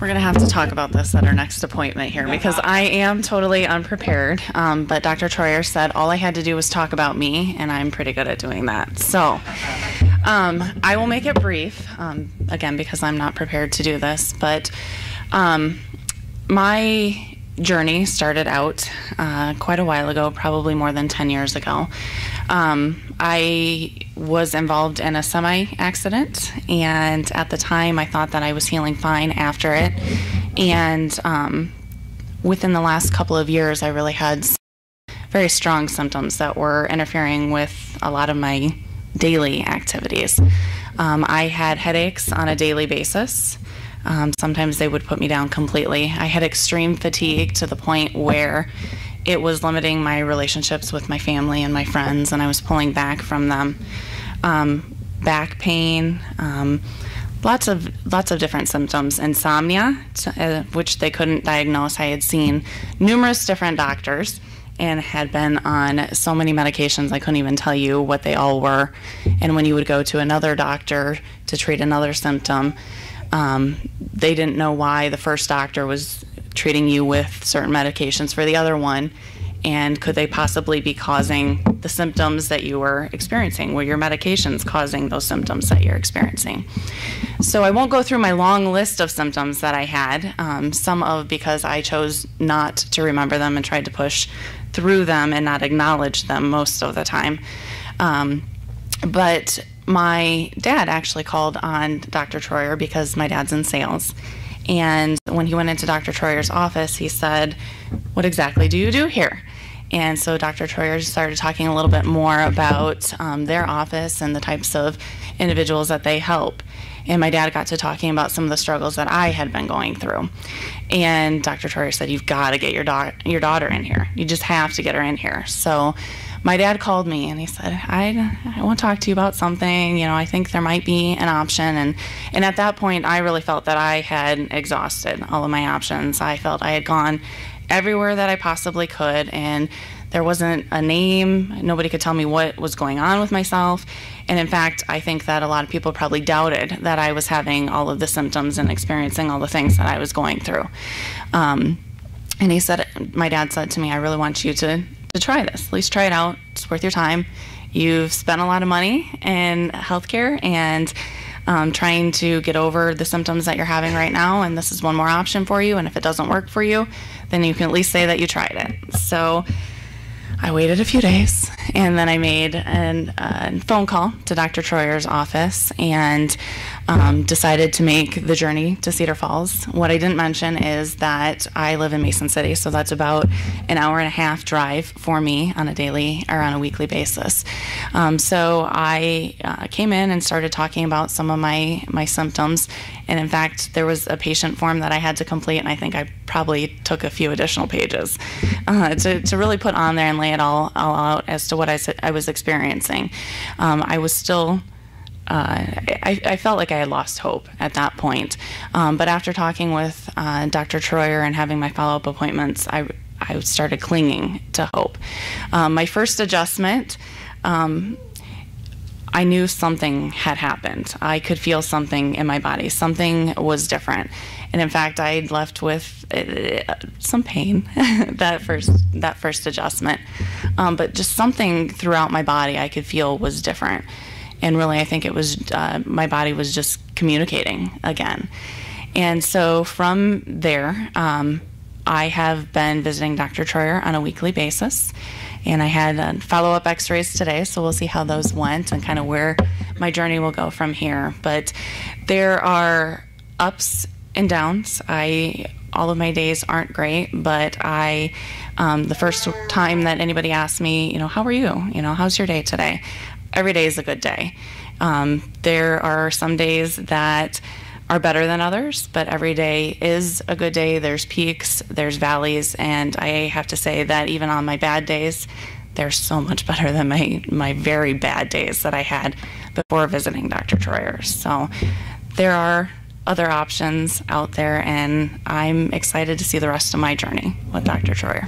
We're going to have to talk about this at our next appointment here because I am totally unprepared. But Dr. Troyer said all I had to do was talk about me, and I'm pretty good at doing that. So I will make it brief, again, because I'm not prepared to do this. But my journey started out quite a while ago, probably more than 10 years ago. I was involved in a semi-accident, and at the time I thought that I was healing fine after it. And within the last couple of years, I really had very strong symptoms that were interfering with a lot of my daily activities. I had headaches on a daily basis. Sometimes they would put me down completely. I had extreme fatigue to the point where it was limiting my relationships with my family and my friends, and I was pulling back from them. Back pain, lots of different symptoms. Insomnia, which they couldn't diagnose. I had seen numerous different doctors and had been on so many medications I couldn't even tell you what they all were. And when you would go to another doctor to treat another symptom, they didn't know why the first doctor was treating you with certain medications for the other one, and could they possibly be causing the symptoms that you were experiencing? Were your medications causing those symptoms that you're experiencing? So I won't go through my long list of symptoms that I had, because I chose not to remember them and tried to push through them and not acknowledge them most of the time. But my dad actually called on Dr. Troyer because my dad's in sales. And when he went into Dr. Troyer's office, he said, "What exactly do you do here?" And so Dr. Troyer started talking a little bit more about their office and the types of individuals that they help. And my dad got to talking about some of the struggles that I had been going through. And Dr. Troyer said, "You've got to get your daughter in here. You just have to get her in here." So my dad called me and he said, I want to talk to you about something. I think there might be an option. And at that point, I really felt that I had exhausted all of my options. I felt I had gone everywhere that I possibly could, and there wasn't a name. Nobody could tell me what was going on with myself. And in fact, I think that a lot of people probably doubted that I was having all of the symptoms and experiencing all the things that I was going through. And my dad said to me, "I really want you to try this. At least try it out. It's worth your time. You've spent a lot of money in healthcare and trying to get over the symptoms that you're having right now, and this is one more option for you. And if it doesn't work for you, then you can at least say that you tried it." So I waited a few days, and then I made a phone call to Dr. Troyer's office and decided to make the journey to Cedar Falls. What I didn't mention is that I live in Mason City, so that's about an hour and a half drive for me on a daily or on a weekly basis. So I came in and started talking about some of my symptoms, and in fact, there was a patient form that I had to complete, and I think I probably took a few additional pages to really put on there and lay it all out as to what I was experiencing. I was still I felt like I had lost hope at that point. But after talking with Dr. Troyer and having my follow-up appointments, I started clinging to hope. My first adjustment, I knew something had happened. I could feel something in my body. Something was different. And in fact, I'd left with some pain that first adjustment. But just something throughout my body I could feel was different. And really, I think it was my body was just communicating again. And so from there, I have been visiting Dr. Troyer on a weekly basis. And I had follow-up x-rays today, so we'll see how those went and kind of where my journey will go from here. But there are ups and downs. All of my days aren't great, but the first time that anybody asked me, how are you? How's your day today? Every day is a good day. There are some days that are better than others, but every day is a good day. There's peaks, there's valleys, and I have to say that even on my bad days, they're so much better than my very bad days that I had before visiting Dr. Troyer. So there are other options out there, and I'm excited to see the rest of my journey with Dr. Troyer.